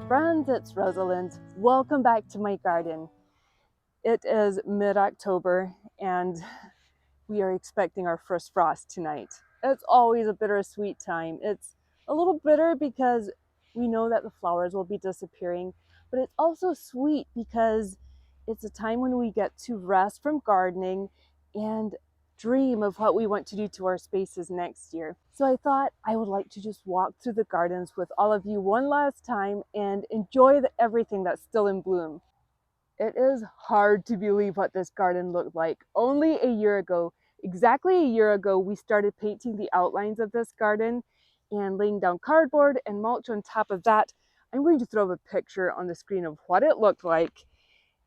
friends, it's Rosalind. Welcome back to my garden. It is mid-October and we are expecting our first frost tonight. It's always a bittersweet time. It's a little bitter because we know that the flowers will be disappearing, but it's also sweet because it's a time when we get to rest from gardening and dream of what we want to do to our spaces next year. So I thought I would like to just walk through the gardens with all of you one last time and enjoy everything that's still in bloom. It is hard to believe what this garden looked like. Only a year ago, exactly a year ago, we started painting the outlines of this garden and laying down cardboard and mulch on top of that. I'm going to throw a picture on the screen of what it looked like.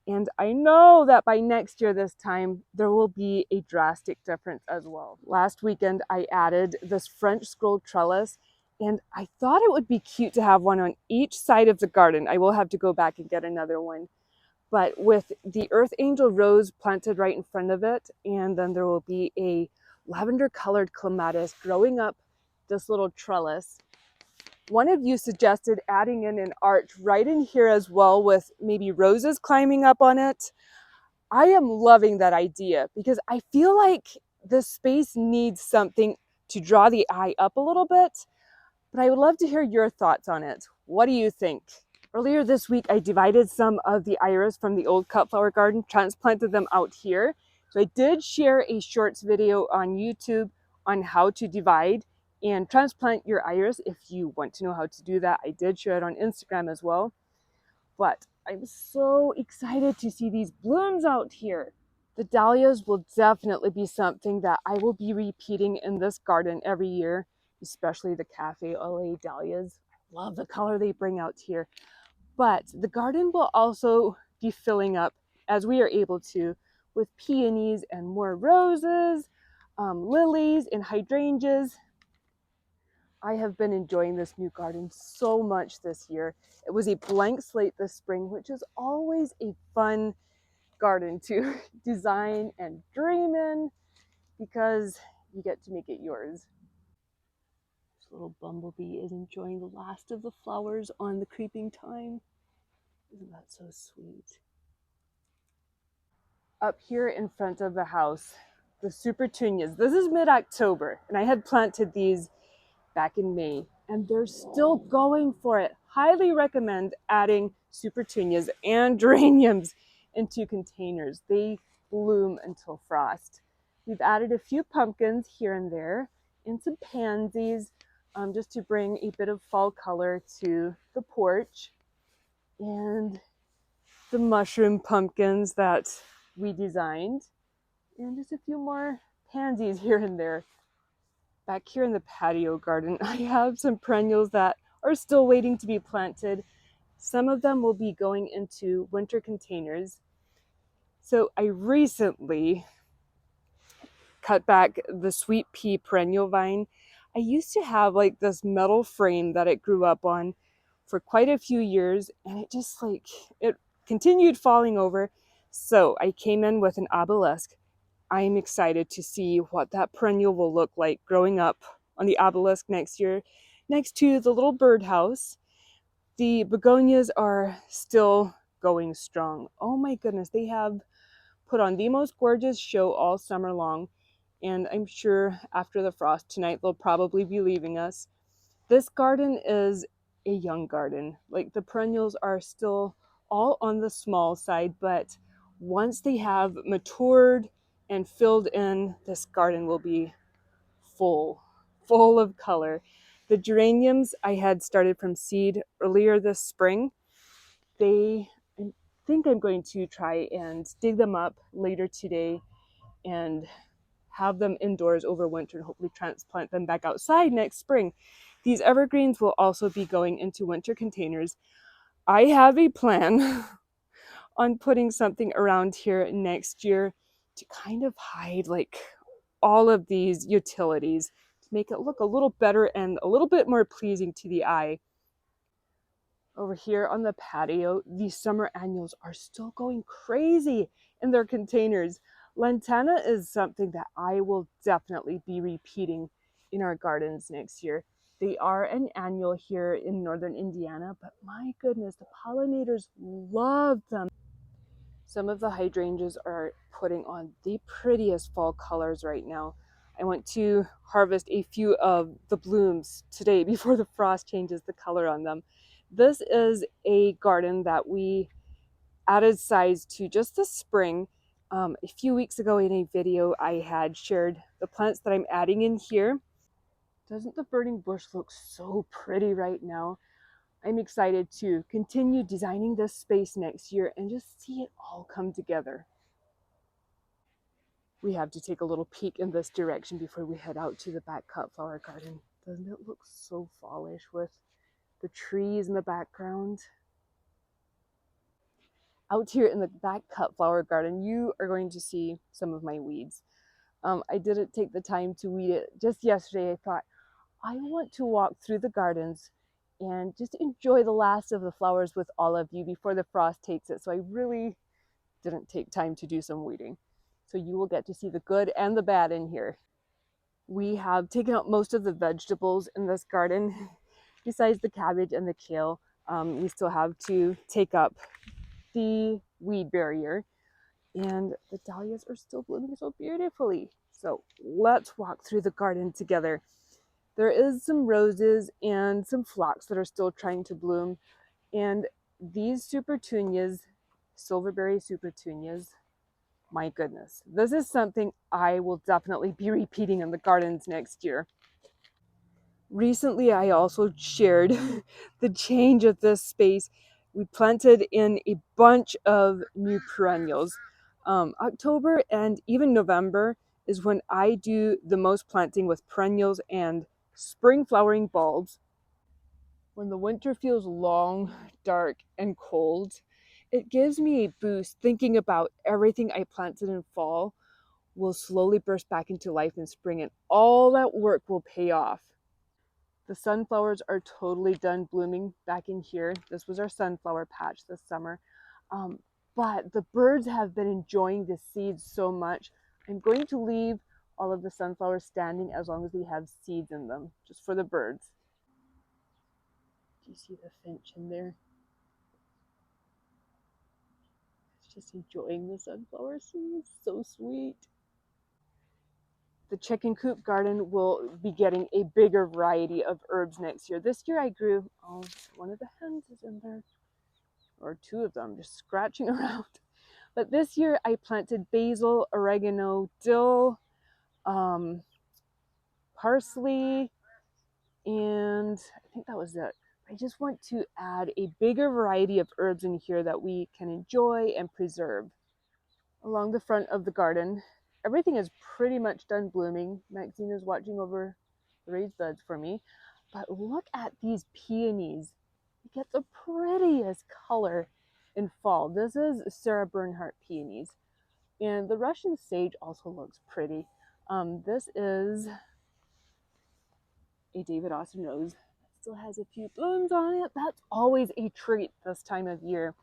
And I know that by next year this time, there will be a drastic difference as well. Last weekend, I added this French scroll trellis, and I thought it would be cute to have one on each side of the garden. I will have to go back and get another one. But with the Earth Angel rose planted right in front of it, and then there will be a lavender colored clematis growing up this little trellis. One of you suggested adding in an arch right in here as well with maybe roses climbing up on it. I am loving that idea because I feel like this space needs something to draw the eye up a little bit, but I would love to hear your thoughts on it. What do you think? Earlier this week, I divided some of the iris from the old cut flower garden, transplanted them out here. So I did share a shorts video on YouTube on how to divide and transplant your iris. If you want to know how to do that, I did share it on Instagram as well. But I'm so excited to see these blooms out here. The dahlias will definitely be something that I will be repeating in this garden every year, especially the Cafe au lait dahlias. I love the color they bring out here. But the garden will also be filling up as we are able to with peonies and more roses, lilies and hydrangeas. I have been enjoying this new garden so much this year. It was a blank slate this spring, which is always a fun garden to design and dream in because you get to make it yours. This little bumblebee is enjoying the last of the flowers on the creeping thyme. Isn't that so sweet? Up here in front of the house, the supertunias. This is mid-October, and I had planted these back in May, and they're still going for it. Highly recommend adding supertunias and geraniums into containers. They bloom until frost. We've added a few pumpkins here and there and some pansies just to bring a bit of fall color to the porch, and the mushroom pumpkins that we designed, and just a few more pansies here and there. Back here in the patio garden, I have some perennials that are still waiting to be planted. Some of them will be going into winter containers. So I recently cut back the sweet pea perennial vine. I used to have like this metal frame that it grew up on for quite a few years, and it continued falling over. So I came in with an obelisk. I'm excited to see what that perennial will look like growing up on the obelisk next year, next to the little birdhouse. The begonias are still going strong. Oh my goodness, they have put on the most gorgeous show all summer long, and I'm sure after the frost tonight they'll probably be leaving us. This garden is a young garden. Like, the perennials are still all on the small side, but once they have matured and filled in, this garden will be full of color. The geraniums I had started from seed earlier this spring. I think I'm going to try and dig them up later today and have them indoors over winter and hopefully transplant them back outside next spring. These evergreens will also be going into winter containers. I have a plan on putting something around here next year to kind of hide like all of these utilities to make it look a little better and a little bit more pleasing to the eye. Over here on the patio, these summer annuals are still going crazy in their containers. Lantana is something that I will definitely be repeating in our gardens next year. They are an annual here in northern Indiana, but my goodness, the pollinators love them. Some of the hydrangeas are putting on the prettiest fall colors right now. I want to harvest a few of the blooms today before the frost changes the color on them. This is a garden that we added size to just this spring. A few weeks ago in a video, I had shared the plants that I'm adding in here. Doesn't the burning bush look so pretty right now? I'm excited to continue designing this space next year and just see it all come together. We have to take a little peek in this direction before we head out to the back cut flower garden. Doesn't it look so fallish with the trees in the background? Out here in the back cut flower garden, you are going to see some of my weeds. I didn't take the time to weed it just yesterday. I thought, I want to walk through the gardens and just enjoy the last of the flowers with all of you before the frost takes it. So I really didn't take time to do some weeding. So you will get to see the good and the bad in here. We have taken out most of the vegetables in this garden. Besides the cabbage and the kale, we still have to take up the weed barrier. And the dahlias are still blooming so beautifully. So let's walk through the garden together. There is some roses and some phlox that are still trying to bloom. And these supertunias, silverberry supertunias, my goodness, this is something I will definitely be repeating in the gardens next year. Recently, I also shared the change of this space. We planted in a bunch of new perennials. October and even November is when I do the most planting with perennials and spring flowering bulbs. When the winter feels long, dark, and cold, it gives me a boost thinking about everything I planted in fall will slowly burst back into life in spring, and all that work will pay off. The sunflowers are totally done blooming back in here. This was our sunflower patch this summer. But the birds have been enjoying the seeds so much. I'm going to leave all of the sunflowers standing as long as they have seeds in them, just for the birds. Do you see the finch in there? It's just enjoying the sunflower seeds. So sweet. The chicken coop garden will be getting a bigger variety of herbs next year. This year I grew, one of the hens is in there, or two of them just scratching around. But this year I planted basil, oregano, dill, parsley, and I think that was it. I just want to add a bigger variety of herbs in here that we can enjoy and preserve. Along the front of the garden, everything is pretty much done blooming. Maxine is watching over the raised beds for me. But look at these peonies. You get the prettiest color in fall. This is Sarah Bernhardt peonies. And the Russian sage also looks pretty. This is a David Austin rose. It still has a few blooms on it. That's always a treat this time of year.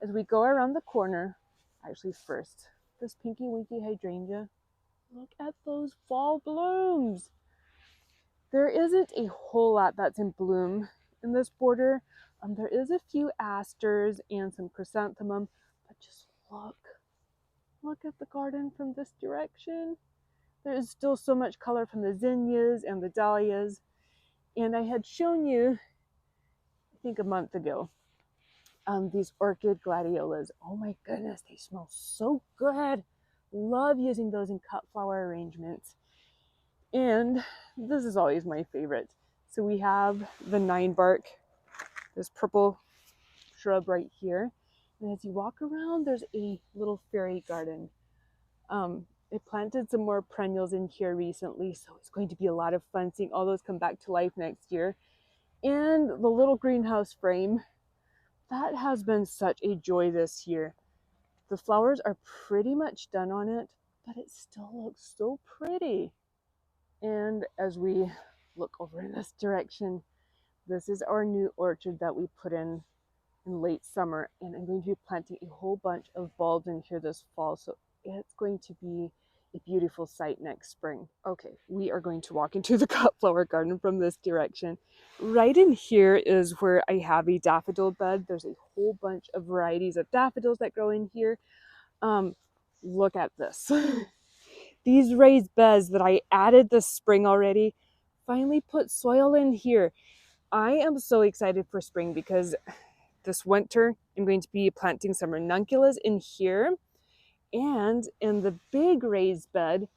As we go around the corner, actually first, this Pinky Winky hydrangea. Look at those fall blooms. There isn't a whole lot that's in bloom in this border. There is a few asters and some chrysanthemum, but just look at the garden from this direction. There is still so much color from the zinnias and the dahlias. And I had shown you, I think a month ago, these orchid gladiolas. Oh my goodness, they smell so good. Love using those in cut flower arrangements. And this is always my favorite. So we have the 9-bark, this purple shrub right here. And as you walk around, there's a little fairy garden. I planted some more perennials in here recently, so it's going to be a lot of fun seeing all those come back to life next year. And the little greenhouse frame, that has been such a joy this year. The flowers are pretty much done on it, but it still looks so pretty. And as we look over in this direction, this is our new orchard that we put in late summer, and I'm going to be planting a whole bunch of bulbs in here this fall. So it's going to be a beautiful sight next spring. Okay, we are going to walk into the cut flower garden from this direction. Right in here is where I have a daffodil bed. There's a whole bunch of varieties of daffodils that grow in here. Look at this. These raised beds that I added this spring already finally put soil in here. I am so excited for spring because this winter I'm going to be planting some ranunculus in here, and in the big raised bed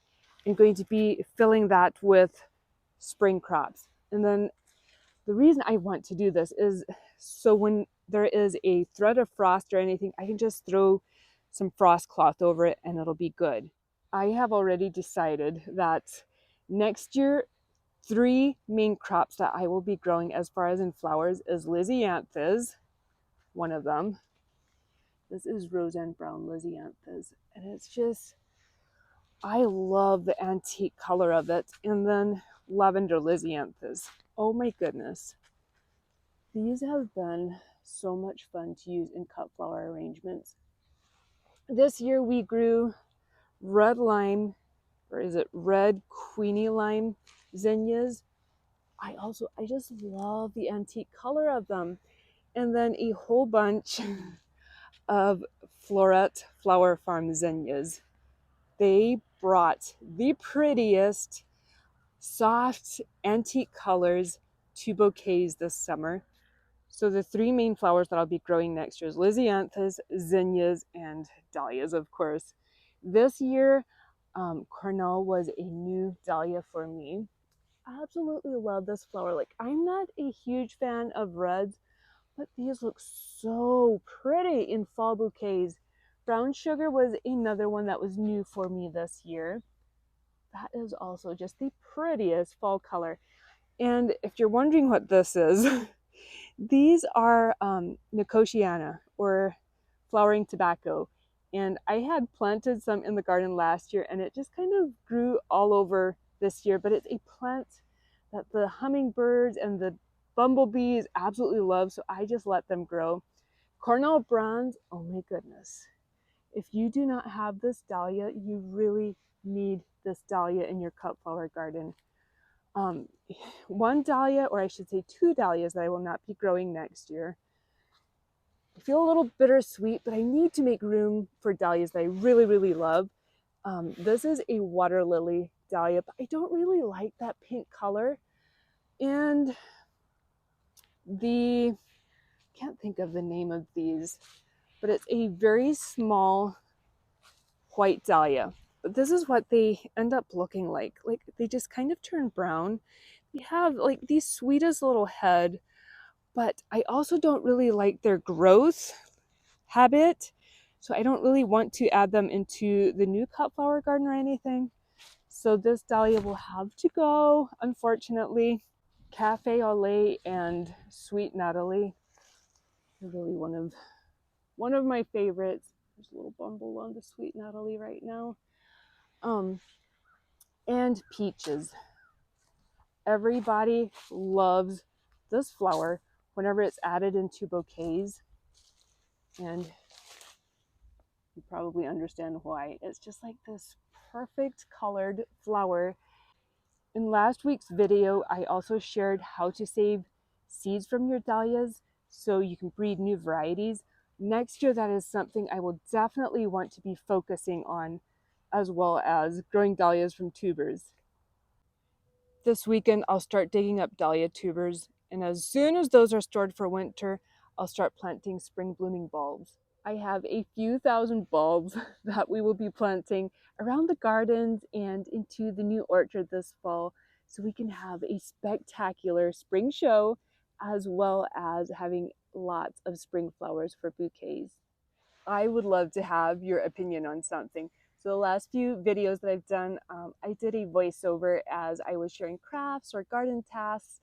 I'm going to be filling that with spring crops. And then the reason I want to do this is so when there is a threat of frost or anything, I can just throw some frost cloth over it and it'll be good. I have already decided that next year, 3 main crops that I will be growing as far as in flowers is Lisianthus, one of them. This is Roseanne Brown Lisianthus, and it's just, I love the antique color of it. And then Lavender Lisianthus. Oh my goodness. These have been so much fun to use in cut flower arrangements. This year we grew red lime, or is it red queenie lime zinnias. I just love the antique color of them. And then a whole bunch of Floret Flower Farm zinnias. They brought the prettiest, soft, antique colors to bouquets this summer. So the 3 main flowers that I'll be growing next year is Lisianthus, zinnias, and dahlias, of course. This year, Cornell was a new dahlia for me. I absolutely love this flower. Like, I'm not a huge fan of reds, but these look so pretty in fall bouquets. Brown sugar was another one that was new for me this year. That is also just the prettiest fall color. And if you're wondering what this is, these are Nicotiana, or flowering tobacco. And I had planted some in the garden last year and it just kind of grew all over this year, but it's a plant that the hummingbirds and the bumblebees absolutely love, so I just let them grow. Cornell bronze, oh my goodness. If you do not have this dahlia, you really need this dahlia in your cut flower garden. One dahlia, or I should say 2 dahlias that I will not be growing next year. I feel a little bittersweet, but I need to make room for dahlias that I really, really love. This is a water lily dahlia, but I don't really like that pink color. And can't think of the name of these, but it's a very small white dahlia. But this is what they end up looking like. Like, they just kind of turn brown. They have like the sweetest little head, but I also don't really like their growth habit. So I don't really want to add them into the new cut flower garden or anything. So this dahlia will have to go, unfortunately. Cafe au lait and Sweet Natalie are really one of my favorites. There's a little bumble on the Sweet Natalie right now. And peaches. Everybody loves this flower whenever it's added into bouquets. And you probably understand why. It's just like this perfect colored flower. In last week's video, I also shared how to save seeds from your dahlias so you can breed new varieties. Next year, that is something I will definitely want to be focusing on, as well as growing dahlias from tubers. This weekend, I'll start digging up dahlia tubers, and as soon as those are stored for winter, I'll start planting spring blooming bulbs. I have a few thousand bulbs that we will be planting around the gardens and into the new orchard this fall, so we can have a spectacular spring show as well as having lots of spring flowers for bouquets. I would love to have your opinion on something. So the last few videos that I've done, I did a voiceover as I was sharing crafts or garden tasks.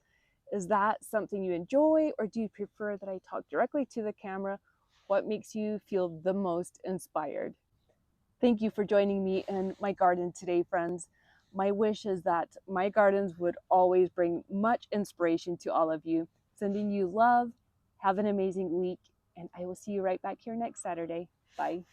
Is that something you enjoy, or do you prefer that I talk directly to the camera? What makes you feel the most inspired? Thank you for joining me in my garden today, friends. My wish is that my gardens would always bring much inspiration to all of you. Sending you love. Have an amazing week, and I will see you right back here next Saturday. Bye.